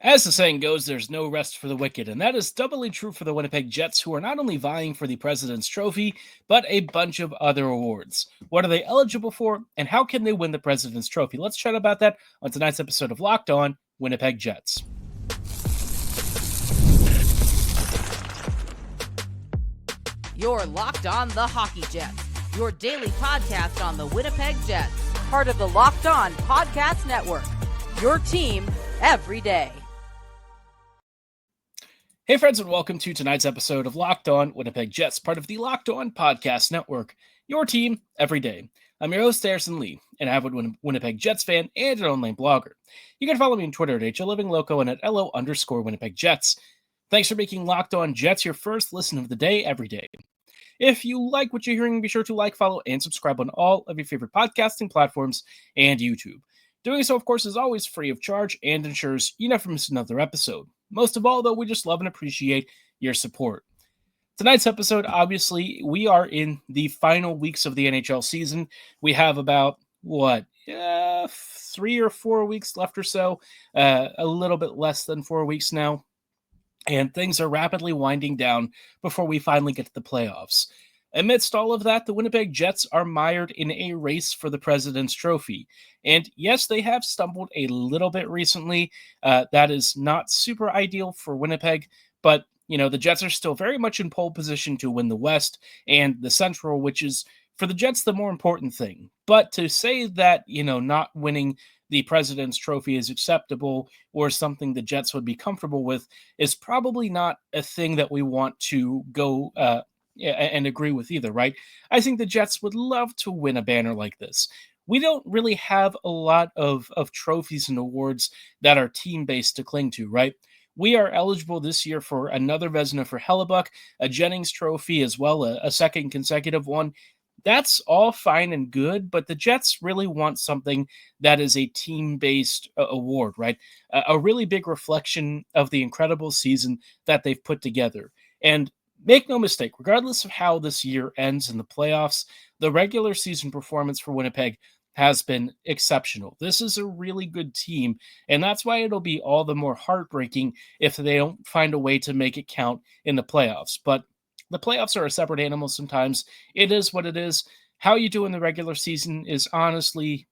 As the saying goes, there's no rest for the wicked, and that is doubly true for the Winnipeg Jets, who are not only vying for the President's Trophy, but a bunch of other awards. What are they eligible for, and how can they win the President's Trophy? Let's chat about that on tonight's episode of Locked On Winnipeg Jets. You're Locked On the Hockey Jets, your daily podcast on the Winnipeg Jets, part of the Locked On Podcast Network, your team every day. Hey friends, and welcome to tonight's episode of Locked On Winnipeg Jets, part of the Locked On Podcast Network, your team every day. I'm your host, Harrison Lee, an avid Winnipeg Jets fan and an online blogger. You can follow me on Twitter at HLivingLoco and at LO_Winnipeg Jets. Thanks for making Locked On Jets your first listen of the day every day. If you like what you're hearing, be sure to like, follow, and subscribe on all of your favorite podcasting platforms and YouTube. Doing so, of course, is always free of charge and ensures you never miss another episode. Most of all, though, we just love and appreciate your support. Tonight's episode, obviously, we are in the final weeks of the NHL season. We have about, 3 or 4 weeks left or so, a little bit less than 4 weeks now. And things are rapidly winding down before we finally get to the playoffs. Amidst all of that, the Winnipeg Jets are mired in a race for the President's Trophy. And yes, they have stumbled a little bit recently. That is not super ideal for Winnipeg, but the Jets are still very much in pole position to win the West and the Central, which is, for the Jets, the more important thing. But to say that, not winning the President's Trophy is acceptable or something the Jets would be comfortable with is probably not a thing that we want to go and agree with either, right? I think the Jets would love to win a banner like this. We don't really have a lot of trophies and awards that are team-based to cling to, right? We are eligible this year for another Vezina for Hellebuck, a Jennings Trophy as well, a second consecutive one. That's all fine and good, but the Jets really want something that is a team-based award, right? A really big reflection of the incredible season that they've put together. And make no mistake, regardless of how this year ends in the playoffs, the regular season performance for Winnipeg has been exceptional. This is a really good team, and that's why it'll be all the more heartbreaking if they don't find a way to make it count in the playoffs. But the playoffs are a separate animal sometimes. It is what it is. How you do in the regular season is honestly,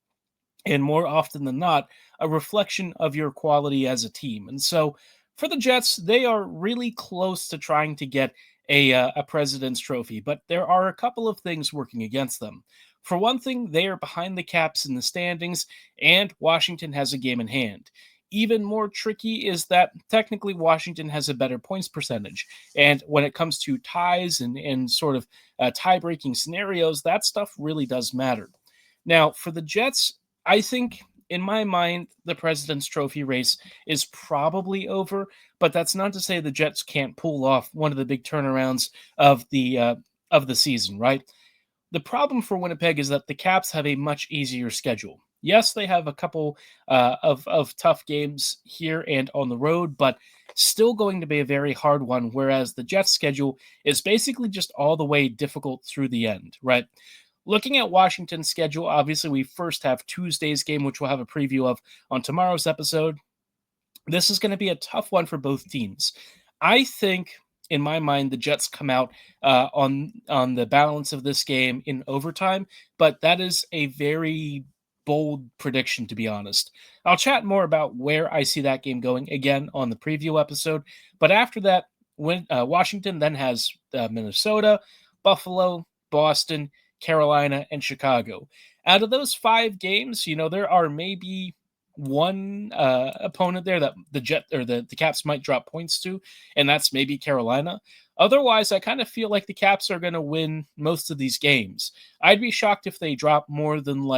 and more often than not, a reflection of your quality as a team. And so for the Jets, they are really close to trying to get a President's Trophy, but there are a couple of things working against them. For one thing, they are behind the Caps in the standings, and Washington has a game in hand. Even more tricky is that technically Washington has a better points percentage, and when it comes to ties and sort of tie-breaking scenarios, that stuff really does matter. Now, for the Jets, I think, in my mind, the President's Trophy race is probably over, but that's not to say the Jets can't pull off one of the big turnarounds of the season, right? The problem for Winnipeg is that the Caps have a much easier schedule. Yes, they have a couple of tough games here and on the road, but still going to be a very hard one, whereas the Jets' schedule is basically just all the way difficult through the end, right? Looking at Washington's schedule, obviously we first have Tuesday's game, which we'll have a preview of on tomorrow's episode. This is going to be a tough one for both teams. I think, in my mind, the Jets come out on the balance of this game in overtime, but that is a very bold prediction, to be honest. I'll chat more about where I see that game going again on the preview episode, but after that, when Washington then has Minnesota, Buffalo, Boston, Carolina, and Chicago. Out of those 5 games, there are maybe one opponent there that the Caps might drop points to, and that's maybe Carolina. Otherwise, I kind of feel like the Caps are going to win most of these games. I'd be shocked if they drop more than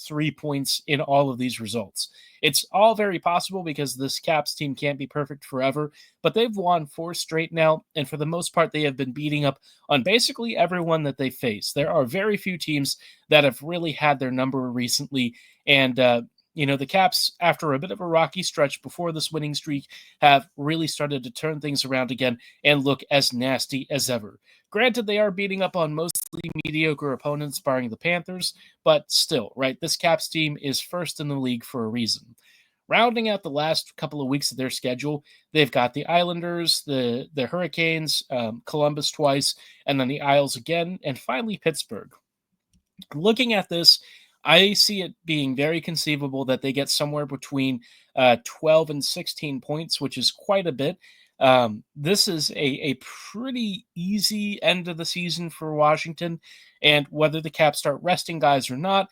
3 points in all of these results. It's all very possible because this Caps team can't be perfect forever, but they've won 4 straight now, and for the most part, they have been beating up on basically everyone that they face. There are very few teams that have really had their number recently, and the Caps, after a bit of a rocky stretch before this winning streak, have really started to turn things around again and look as nasty as ever. Granted, they are beating up on mostly mediocre opponents, barring the Panthers, but still, right, this Caps team is first in the league for a reason. Rounding out the last couple of weeks of their schedule, they've got the Islanders, the Hurricanes, Columbus twice, and then the Isles again, and finally Pittsburgh. Looking at this, I see it being very conceivable that they get somewhere between 12 and 16 points, which is quite a bit. This is a pretty easy end of the season for Washington, and whether the Caps start resting guys or not,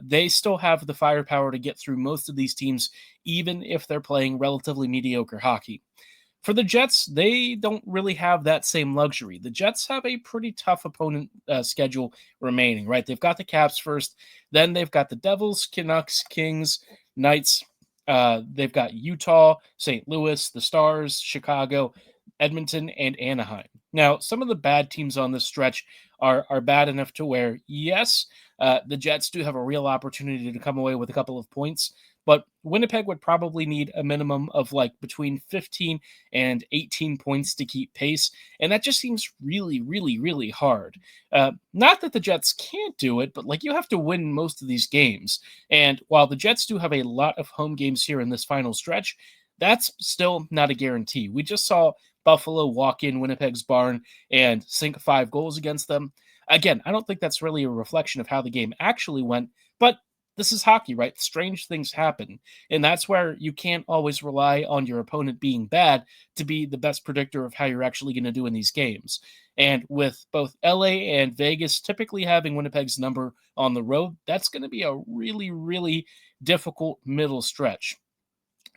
they still have the firepower to get through most of these teams, even if they're playing relatively mediocre hockey. For the Jets, they don't really have that same luxury. The Jets have a pretty tough opponent schedule remaining, right? They've got the Caps first, then they've got the Devils, Canucks, Kings, Knights. They've got Utah, St. Louis, the Stars, Chicago, Edmonton, and Anaheim. Now, some of the bad teams on this stretch are bad enough to where, yes, the Jets do have a real opportunity to come away with a couple of points, but Winnipeg would probably need a minimum of like between 15 and 18 points to keep pace. And that just seems really, really, really hard. Not that the Jets can't do it, but like you have to win most of these games. And while the Jets do have a lot of home games here in this final stretch, that's still not a guarantee. We just saw Buffalo walk in Winnipeg's barn and sink 5 goals against them. Again, I don't think that's really a reflection of how the game actually went, but this is hockey, right? Strange things happen. And that's where you can't always rely on your opponent being bad to be the best predictor of how you're actually going to do in these games. And with both LA and Vegas typically having Winnipeg's number on the road, that's going to be a really, really difficult middle stretch.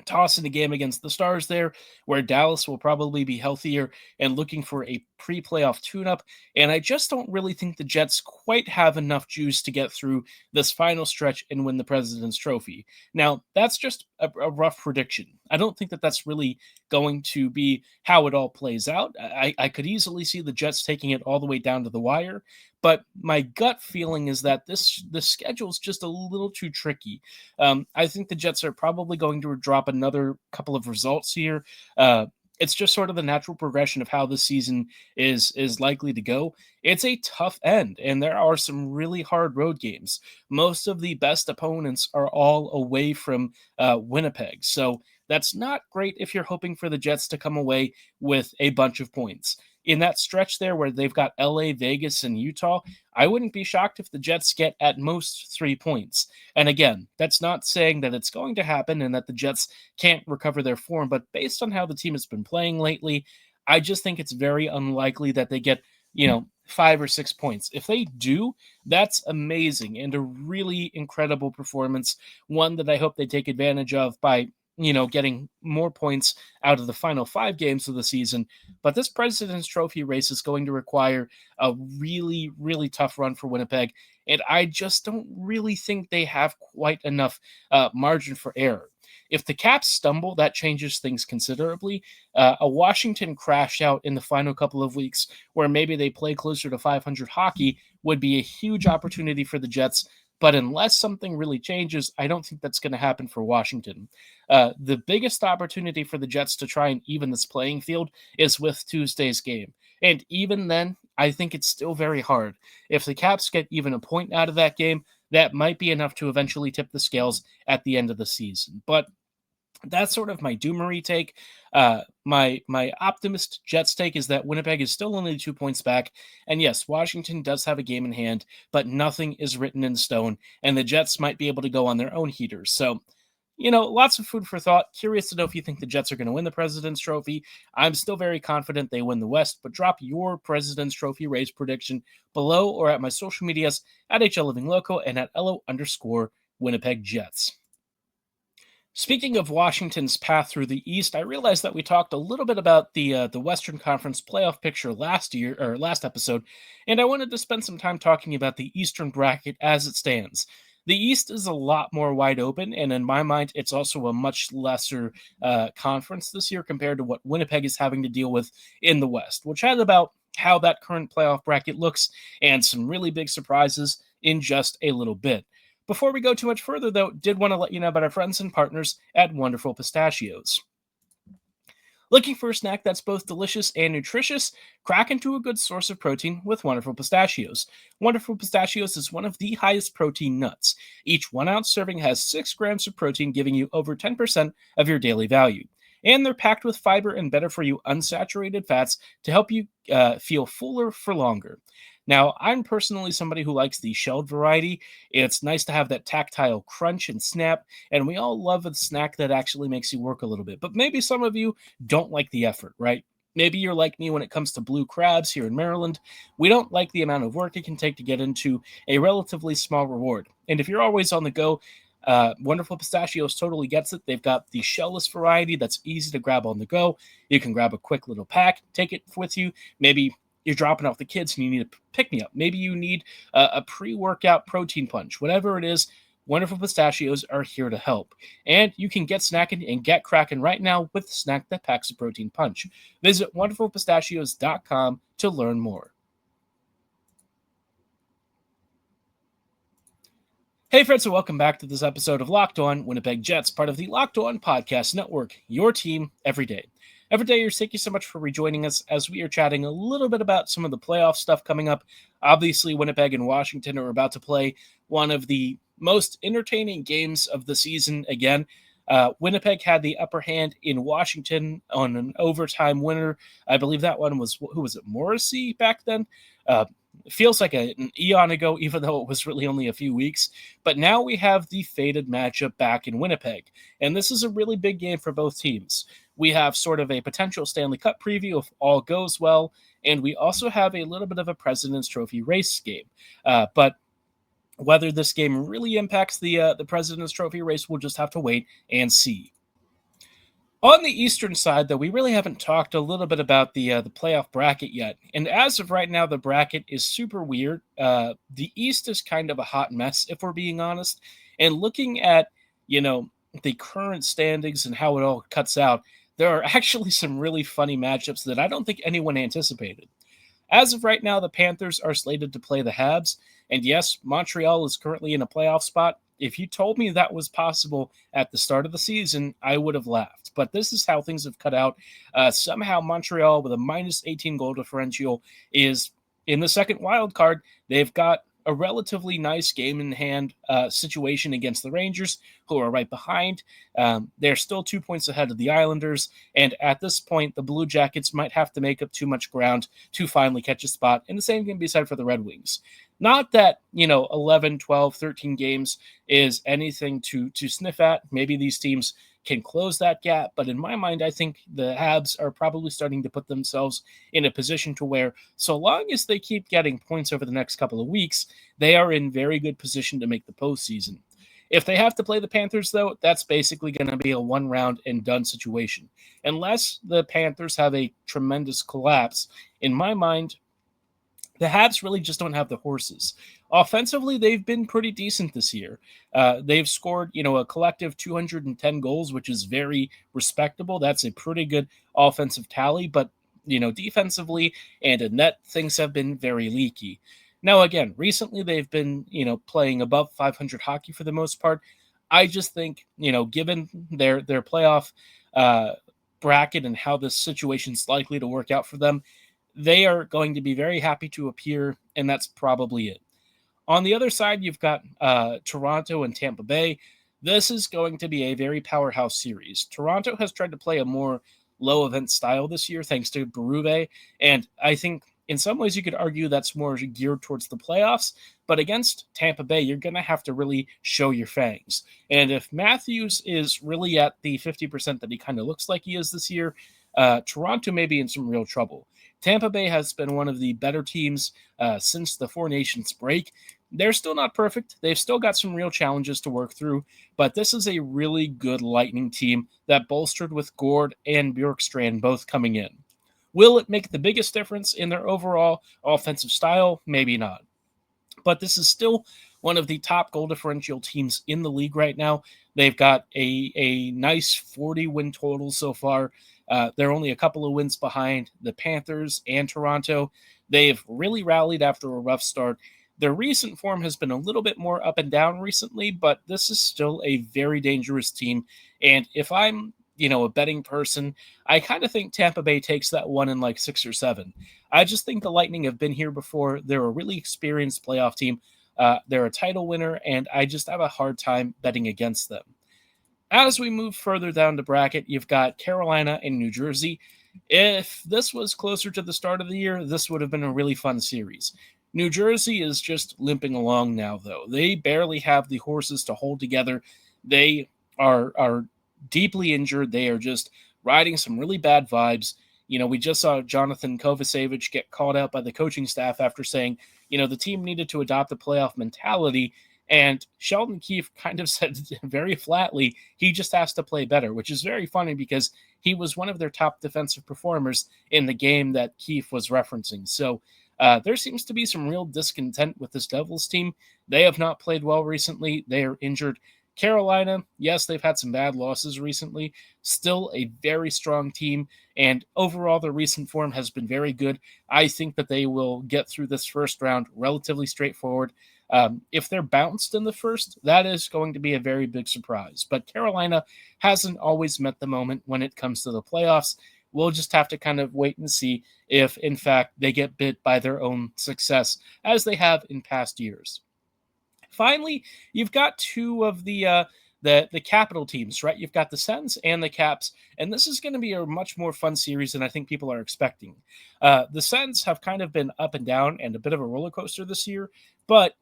Toss in a game against the Stars there, where Dallas will probably be healthier and looking for a pre-playoff tune-up. And I just don't really think the Jets quite have enough juice to get through this final stretch and win the President's Trophy. Now, that's just a rough prediction. I don't think that that's really going to be how it all plays out. I could easily see the Jets taking it all the way down to the wire, but my gut feeling is that this schedule is just a little too tricky. I think the Jets are probably going to drop another couple of results here. It's just sort of the natural progression of how this season is likely to go. It's a tough end, and there are some really hard road games. Most of the best opponents are all away from Winnipeg, so that's not great if you're hoping for the Jets to come away with a bunch of points. In that stretch there where they've got LA, Vegas, and Utah, I wouldn't be shocked if the Jets get at most 3 points. And again, that's not saying that it's going to happen and that the Jets can't recover their form, but based on how the team has been playing lately, I just think it's very unlikely that they get, 5 or 6 points. If they do, that's amazing and a really incredible performance, one that I hope they take advantage of by getting more points out of the final 5 games of the season. But this President's Trophy race is going to require a really, really tough run for Winnipeg. And I just don't really think they have quite enough margin for error. If the Caps stumble, that changes things considerably. A Washington crash out in the final couple of weeks where maybe they play closer to 500 hockey would be a huge opportunity for the Jets. But unless something really changes, I don't think that's going to happen for Washington. The biggest opportunity for the Jets to try and even this playing field is with Tuesday's game. And even then, I think it's still very hard. If the Caps get even a point out of that game, that might be enough to eventually tip the scales at the end of the season. But that's sort of my doomery take. My optimist Jets take is that Winnipeg is still only 2 points back. And yes, Washington does have a game in hand, but nothing is written in stone. And the Jets might be able to go on their own heaters. So, lots of food for thought. Curious to know if you think the Jets are going to win the President's Trophy. I'm still very confident they win the West, but drop your President's Trophy race prediction below or at my social medias at HLLivingLoco and at @LO_Winnipeg Jets. Speaking of Washington's path through the East, I realized that we talked a little bit about the Western Conference playoff picture last episode, and I wanted to spend some time talking about the Eastern bracket as it stands. The East is a lot more wide open, and in my mind, it's also a much lesser conference this year compared to what Winnipeg is having to deal with in the West. We'll chat about how that current playoff bracket looks and some really big surprises in just a little bit. Before we go too much further, though, did want to let you know about our friends and partners at Wonderful Pistachios. Looking for a snack that's both delicious and nutritious? Crack into a good source of protein with Wonderful Pistachios. Wonderful Pistachios is one of the highest protein nuts. Each 1 ounce serving has 6 grams of protein, giving you over 10% of your daily value. And they're packed with fiber and better for you unsaturated fats to help you feel fuller for longer. Now, I'm personally somebody who likes the shelled variety. It's nice to have that tactile crunch and snap, and we all love a snack that actually makes you work a little bit. But maybe some of you don't like the effort, right? Maybe you're like me when it comes to blue crabs here in Maryland. We don't like the amount of work it can take to get into a relatively small reward. And if you're always on the go, Wonderful Pistachios totally gets it. They've got the shellless variety that's easy to grab on the go. You can grab a quick little pack, take it with you. Maybe you're dropping off the kids and you need a pick me up. Maybe you need a pre workout protein punch. Whatever it is, Wonderful Pistachios are here to help. And you can get snacking and get cracking right now with the snack that packs a protein punch. Visit wonderfulpistachios.com to learn more. Hey friends, and welcome back to this episode of Locked On Winnipeg Jets, part of the Locked On Podcast Network, your team every day. Every day, thank you so much for rejoining us as we are chatting a little bit about some of the playoff stuff coming up. Obviously, Winnipeg and Washington are about to play one of the most entertaining games of the season again. Winnipeg had the upper hand in Washington on an overtime winner. I believe that one was, who was it, Morrissey back then? It feels like an eon ago, even though it was really only a few weeks. But now we have the fated matchup back in Winnipeg. And this is a really big game for both teams. We have sort of a potential Stanley Cup preview if all goes well. And we also have a little bit of a President's Trophy race game. But whether this game really impacts the President's Trophy race, we'll just have to wait and see. On the Eastern side, though, we really haven't talked a little bit about the playoff bracket yet. And as of right now, the bracket is super weird. The East is kind of a hot mess, if we're being honest. And looking at, the current standings and how it all cuts out, there are actually some really funny matchups that I don't think anyone anticipated. As of right now, the Panthers are slated to play the Habs. And yes, Montreal is currently in a playoff spot. If you told me that was possible at the start of the season, I would have laughed. But this is how things have cut out. Somehow Montreal, with a minus 18 goal differential, is in the second wild card. They've got a relatively nice game in hand situation against the Rangers, who are right behind. They're still 2 points ahead of the Islanders. And at this point, the Blue Jackets might have to make up too much ground to finally catch a spot. And the same can be said for the Red Wings. Not that, 11, 12, 13 games is anything to sniff at. Maybe these teams can close that gap. But in my mind, I think the Habs are probably starting to put themselves in a position to where, so long as they keep getting points over the next couple of weeks, they are in very good position to make the postseason. If they have to play the Panthers, though, that's basically going to be a one-round and done situation. Unless the Panthers have a tremendous collapse, in my mind, the Habs really just don't have the horses. Offensively, they've been pretty decent this year. They've scored, a collective 210 goals, which is very respectable. That's a pretty good offensive tally. But, defensively and in net, things have been very leaky. Now, again, recently they've been, playing above 500 hockey for the most part. I just think, given their playoff bracket and how this situation's likely to work out for them, they are going to be very happy to appear, and that's probably it. On the other side, you've got Toronto and Tampa Bay. This is going to be a very powerhouse series. Toronto has tried to play a more low-event style this year, thanks to Berube, and I think in some ways you could argue that's more geared towards the playoffs, but against Tampa Bay, you're going to have to really show your fangs. And if Matthews is really at the 50% that he kind of looks like he is this year, Toronto may be in some real trouble. Tampa Bay has been one of the better teams since the Four Nations break. They're still not perfect. They've still got some real challenges to work through, but this is a really good Lightning team that bolstered with Gord and Bjorkstrand both coming in. Will it make the biggest difference in their overall offensive style? Maybe not. But this is still one of the top goal differential teams in the league right now. They've got a nice 40 win total so far. They're only a couple of wins behind the Panthers and Toronto. They've really rallied after a rough start. Their recent form has been a little bit more up and down recently, but this is still a very dangerous team. And if I'm, a betting person, I kind of think Tampa Bay takes that one in like 6 or 7. I just think the Lightning have been here before. They're a really experienced playoff team. They're a title winner, and I just have a hard time betting against them. As we move further down the bracket, you've got Carolina and New Jersey. If this was closer to the start of the year, this would have been a really fun series. New Jersey is just limping along now, though. They barely have the horses to hold together. They are deeply injured. They are just riding some really bad vibes. We just saw Jonathan Kovacevic get called out by the coaching staff after saying, the team needed to adopt a playoff mentality. And Sheldon Keefe kind of said very flatly, he just has to play better, which is very funny because he was one of their top defensive performers in the game that Keefe was referencing. So there seems to be some real discontent with this Devils team. They have not played well recently. They are injured. Carolina, yes, they've had some bad losses recently. Still a very strong team. And overall, their recent form has been very good. I think that they will get through this first round relatively straightforward. If they're bounced in the first, that is going to be a very big surprise. But Carolina hasn't always met the moment when it comes to the playoffs. We'll just have to kind of wait and see if, in fact, they get bit by their own success, as they have in past years. Finally, you've got two of the capital teams, right? You've got the Sens and the Caps, and this is going to be a much more fun series than I think people are expecting. The Sens have kind of been up and down and a bit of a roller coaster this year, but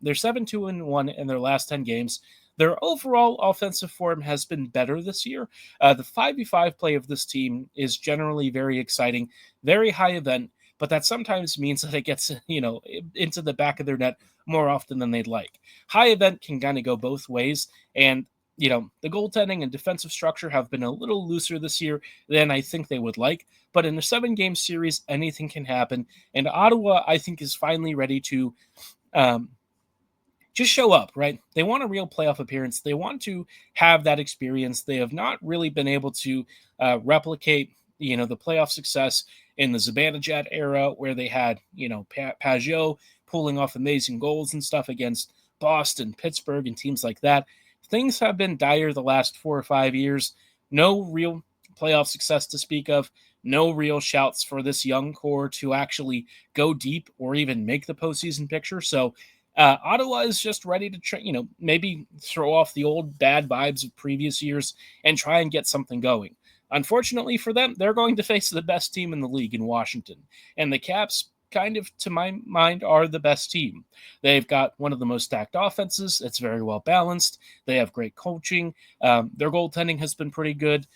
they're 7-2-1 in their last 10 games. Their overall offensive form has been better this year. The 5v5 play of this team is generally very exciting, very high event, but that sometimes means that it gets, into the back of their net more often than they'd like. High event can kind of go both ways, and the goaltending and defensive structure have been a little looser this year than I think they would like. But in a 7-game series, anything can happen, and Ottawa, I think, is finally ready to just show up, right? They want a real playoff appearance. They want to have that experience. They have not really been able to replicate, the playoff success in the Zibanejad era, where they had, Pageau pulling off amazing goals and stuff against Boston, Pittsburgh, and teams like that. Things have been dire the last 4 or 5 years. No real playoff success to speak of. No real shouts for this young core to actually go deep or even make the postseason picture. So Ottawa is just ready to, maybe throw off the old bad vibes of previous years and try and get something going. Unfortunately for them, they're going to face the best team in the league in Washington. And the Caps, kind of, to my mind, are the best team. They've got one of the most stacked offenses. It's very well balanced. They have great coaching. Their goaltending has been pretty good.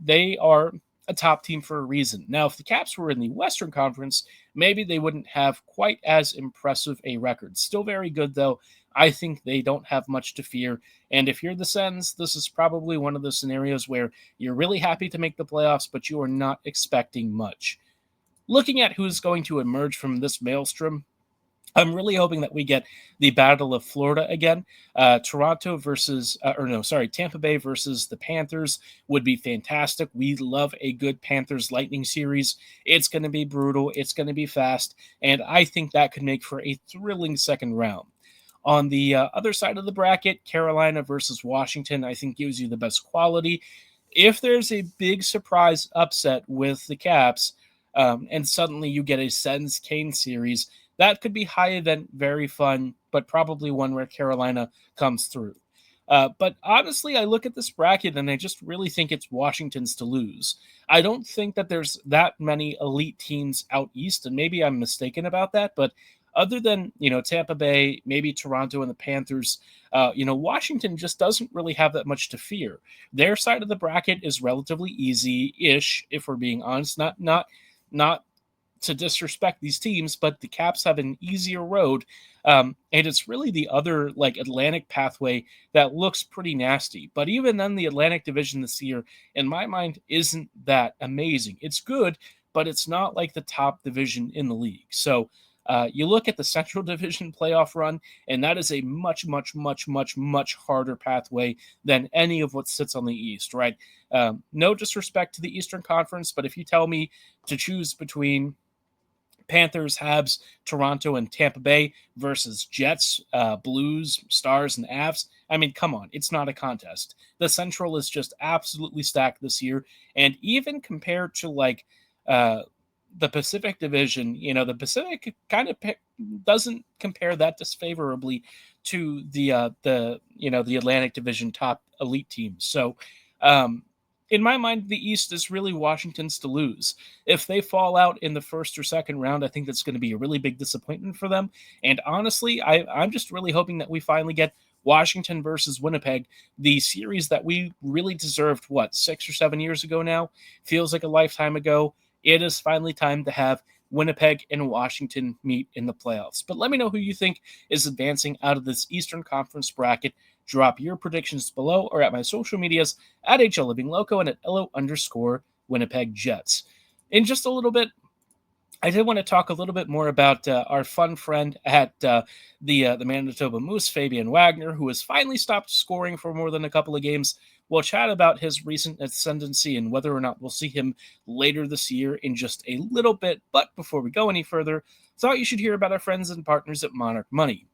They are a top team for a reason. Now, if the Caps were in the Western Conference, maybe they wouldn't have quite as impressive a record. Still very good, though. I think they don't have much to fear. And if you're the Sens, this is probably one of those scenarios where you're really happy to make the playoffs, but you are not expecting much. Looking at who's going to emerge from this maelstrom, I'm really hoping that we get the Battle of Florida again. Tampa Bay versus the Panthers would be fantastic. We love a good Panthers Lightning series. It's going to be brutal. It's going to be fast. And I think that could make for a thrilling second round. On the other side of the bracket, Carolina versus Washington, I think gives you the best quality. If there's a big surprise upset with the Caps, and suddenly you get a Sens-Kane series, that could be high event, very fun, but probably one where Carolina comes through. But honestly, I look at this bracket and I just really think it's Washington's to lose. I don't think that there's that many elite teams out east, and maybe I'm mistaken about that, but other than, Tampa Bay, maybe Toronto and the Panthers, Washington just doesn't really have that much to fear. Their side of the bracket is relatively easy-ish, if we're being honest. Not to disrespect these teams, but the Caps have an easier road, and it's really the other Atlantic pathway that looks pretty nasty. But even then, the Atlantic Division this year, in my mind, isn't that amazing. It's good, but it's not like the top division in the league. So you look at the Central Division playoff run, and that is a much, much, much, much, much harder pathway than any of what sits on the East, right? No disrespect to the Eastern Conference, but if you tell me to choose between Panthers, Habs, Toronto, and Tampa Bay versus Jets, Blues, Stars, and Avs. I mean, come on, it's not a contest. The Central is just absolutely stacked this year, and even compared to the Pacific Division, the Pacific kind of doesn't compare that disfavorably to the Atlantic Division top elite teams. So, in my mind, the East is really Washington's to lose. If they fall out in the first or second round, I think that's going to be a really big disappointment for them. And honestly, I'm just really hoping that we finally get Washington versus Winnipeg, the series that we really deserved, 6 or 7 years ago now? Feels like a lifetime ago. It is finally time to have Winnipeg and Washington meet in the playoffs. But let me know who you think is advancing out of this Eastern Conference bracket. Drop your predictions below or at my social medias at HLLivingLoco and at @LO_Winnipeg Jets. In just a little bit, I did want to talk a little bit more about our fun friend at the Manitoba Moose, Fabian Wagner, who has finally stopped scoring for more than a couple of games. We'll chat about his recent ascendancy and whether or not we'll see him later this year in just a little bit. But before we go any further, thought you should hear about our friends and partners at Monarch Money.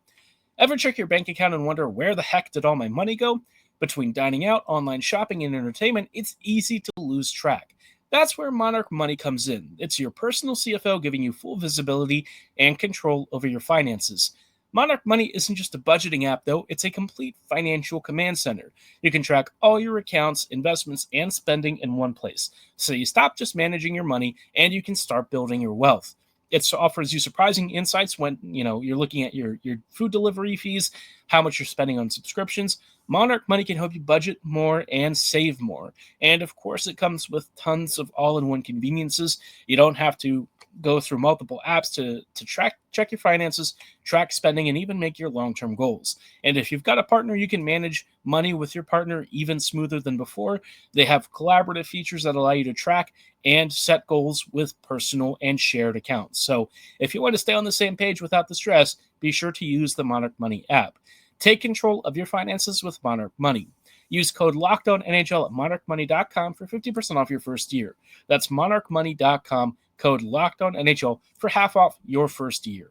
Ever check your bank account and wonder where the heck did all my money go? Between dining out, online shopping, and entertainment, it's easy to lose track. That's where Monarch Money comes in. It's your personal CFO giving you full visibility and control over your finances. Monarch Money isn't just a budgeting app, though. It's a complete financial command center. You can track all your accounts, investments, and spending in one place. So you stop just managing your money and you can start building your wealth. It offers you surprising insights when you're looking at your food delivery fees, how much you're spending on subscriptions. Monarch Money can help you budget more and save more. And of course, it comes with tons of all-in-one conveniences. You don't have to go through multiple apps to check your finances, track spending, and even make your long-term goals. And if you've got a partner, you can manage money with your partner even smoother than before. They have collaborative features that allow you to track and set goals with personal and shared accounts. So if you want to stay on the same page without the stress, be sure to use the Monarch Money app. Take control of your finances with Monarch Money. Use code LOCKEDONNHL at monarchmoney.com for 50% off your first year. That's monarchmoney.com, code LOCKEDONNHL for half off your first year.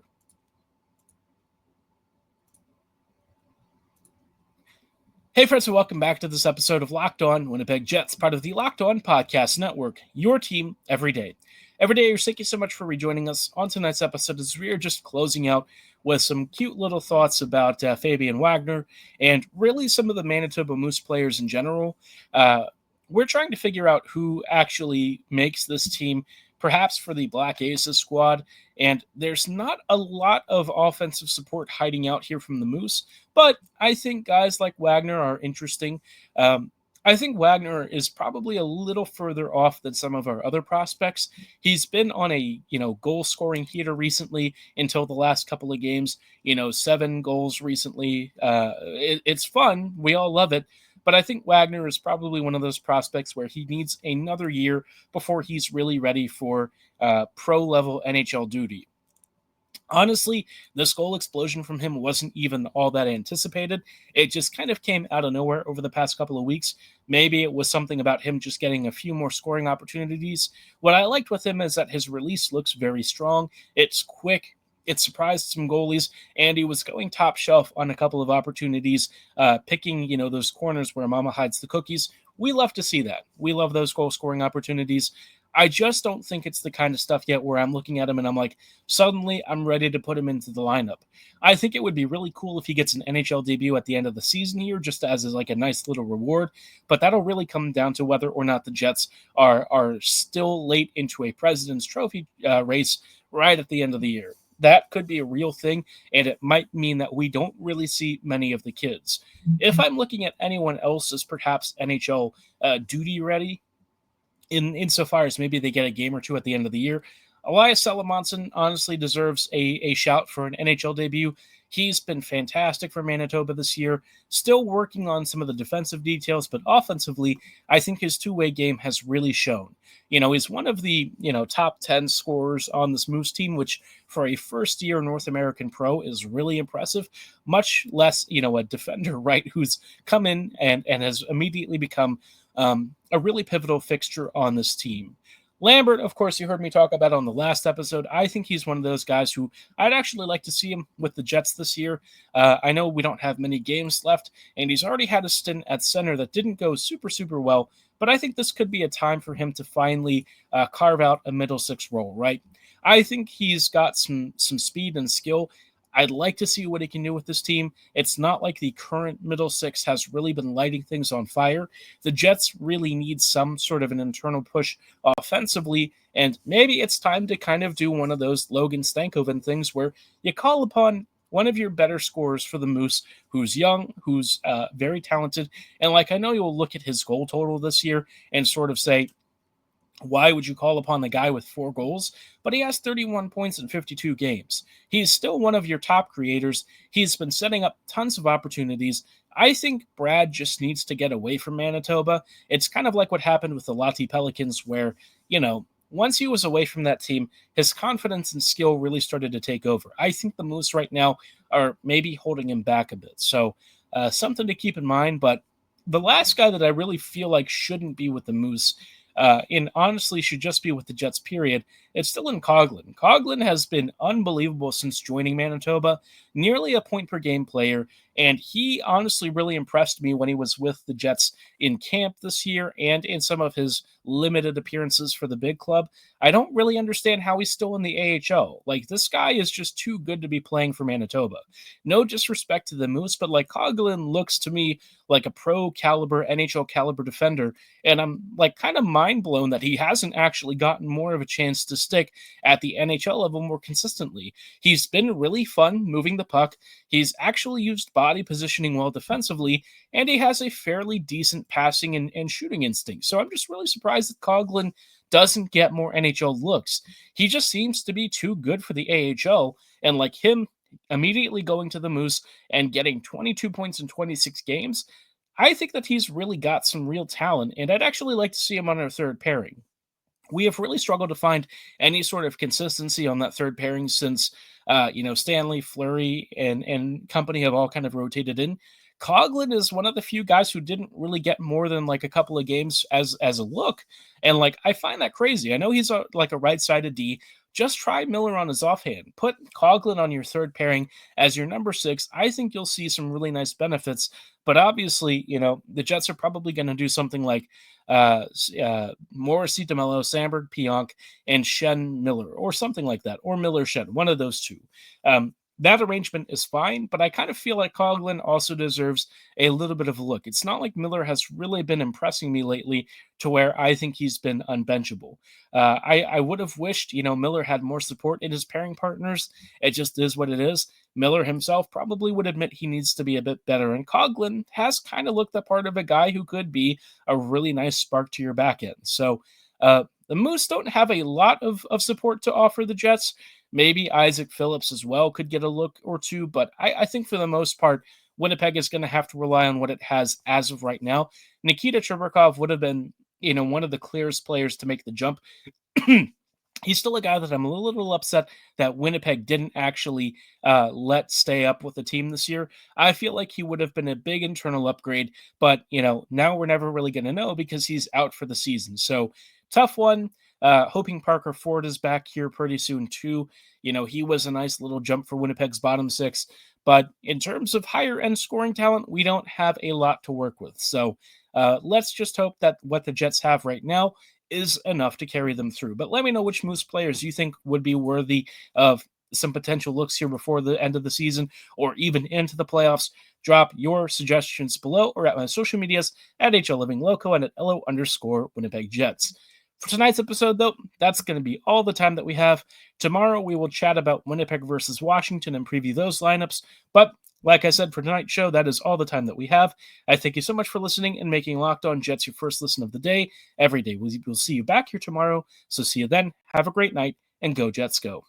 Hey friends, and welcome back to this episode of Locked On Winnipeg Jets, part of the Locked On Podcast Network, your team every day. Every day, thank you so much for rejoining us on tonight's episode as we are just closing out with some cute little thoughts about Fabian Wagner and really some of the Manitoba Moose players in general. We're trying to figure out who actually makes this team, perhaps for the Black Aces squad, and there's not a lot of offensive support hiding out here from the Moose, but I think guys like Wagner are interesting. I think Wagner is probably a little further off than some of our other prospects. He's been on a, goal-scoring heater recently until the last couple of games, 7 goals recently. It's fun. We all love it. But I think Wagner is probably one of those prospects where he needs another year before he's really ready for pro-level NHL duty. Honestly, this goal explosion from him wasn't even all that anticipated. It just kind of came out of nowhere over the past couple of weeks. Maybe it was something about him just getting a few more scoring opportunities. What I liked with him is that his release looks very strong. It's quick. It surprised some goalies, and he was going top shelf on a couple of opportunities, picking, those corners where mama hides the cookies. We love to see that. We love those goal-scoring opportunities. I just don't think it's the kind of stuff yet where I'm looking at him and I'm like, suddenly I'm ready to put him into the lineup. I think it would be really cool if he gets an NHL debut at the end of the season here, just as like a nice little reward. But that'll really come down to whether or not the Jets are still late into a President's Trophy race right at the end of the year. That could be a real thing, and it might mean that we don't really see many of the kids. If I'm looking at anyone else as perhaps NHL duty ready, insofar as maybe they get a game or two at the end of the year, Elias Salamonson honestly deserves a shout for an NHL debut. He's been fantastic for Manitoba this year, still working on some of the defensive details, but offensively, I think his two-way game has really shown. He's one of the, top 10 scorers on this Moose team, which for a first-year North American pro is really impressive, much less, a defender, right, who's come in and has immediately become a really pivotal fixture on this team. Lambert, of course, you heard me talk about on the last episode. I think he's one of those guys who I'd actually like to see him with the Jets this year. I know we don't have many games left, and he's already had a stint at center that didn't go super, super well, but I think this could be a time for him to finally carve out a middle six role, right? I think he's got some speed and skill. I'd like to see what he can do with this team. It's not like the current middle six has really been lighting things on fire. The Jets really need some sort of an internal push offensively, and maybe it's time to kind of do one of those Logan Stankoven things where you call upon one of your better scorers for the Moose, who's young, who's very talented, and like I know you'll look at his goal total this year and sort of say, why would you call upon the guy with 4 goals? But he has 31 points in 52 games. He's still one of your top creators. He's been setting up tons of opportunities. I think Brad just needs to get away from Manitoba. It's kind of like what happened with the Lahti Pelicans where, once he was away from that team, his confidence and skill really started to take over. I think the Moose right now are maybe holding him back a bit. So something to keep in mind. But the last guy that I really feel like shouldn't be with the Moose and honestly should just be with the Jets, period. It's still in Coghlan. Coghlan has been unbelievable since joining Manitoba, nearly a point per game player, and he honestly really impressed me when he was with the Jets in camp this year and in some of his limited appearances for the big club. I don't really understand how he's still in the AHL. Like, this guy is just too good to be playing for Manitoba. No disrespect to the Moose, but like Coghlan looks to me like a pro caliber, NHL caliber defender, and I'm like kind of mind blown that he hasn't actually gotten more of a chance to stick at the NHL level more consistently. He's been really fun moving the puck. He's actually used body positioning well defensively, and he has a fairly decent passing and shooting instinct. So I'm just really surprised that Coghlan doesn't get more NHL looks. He just seems to be too good for the AHL, and like him immediately going to the Moose and getting 22 points in 26 games, I think that he's really got some real talent, and I'd actually like to see him on our third pairing. We have really struggled to find any sort of consistency on that third pairing since, Stanley, Fleury, and company have all kind of rotated in. Coghlan is one of the few guys who didn't really get more than like a couple of games as a look, and like I find that crazy. I know he's a right-sided D. Just try Miller on his offhand. Put Coghlan on your third pairing as your number 6. I think you'll see some really nice benefits. But obviously, the Jets are probably going to do something like Morrissey, DeMello, Samberg, Pionk, and Shen Miller, or something like that, or Miller Shen, one of those two. That arrangement is fine, but I kind of feel like Coghlan also deserves a little bit of a look. It's not like Miller has really been impressing me lately to where I think he's been unbenchable. I would have wished, Miller had more support in his pairing partners. It just is what it is. Miller himself probably would admit he needs to be a bit better, and Coghlan has kind of looked the part of a guy who could be a really nice spark to your back end. So the Moose don't have a lot of support to offer the Jets. Maybe Isaac Phillips as well could get a look or two, but I think for the most part, Winnipeg is going to have to rely on what it has as of right now. Nikita Treberkov would have been, one of the clearest players to make the jump. He's still a guy that I'm a little upset that Winnipeg didn't actually let stay up with the team this year. I feel like he would have been a big internal upgrade, but, now we're never really going to know because he's out for the season. So tough one. Hoping Parker Ford is back here pretty soon too. He was a nice little jump for Winnipeg's bottom 6. But in terms of higher end scoring talent, we don't have a lot to work with. So let's just hope that what the Jets have right now is enough to carry them through. But let me know which Moose players you think would be worthy of some potential looks here before the end of the season or even into the playoffs. Drop your suggestions below or at my social medias at HLLivingLoco and at LO_Winnipeg Jets. For tonight's episode, though, that's going to be all the time that we have. Tomorrow, we will chat about Winnipeg versus Washington and preview those lineups. But like I said, for tonight's show, that is all the time that we have. I thank you so much for listening and making Locked On Jets your first listen of the day. Every day, we'll see you back here tomorrow. So see you then. Have a great night, and go Jets go.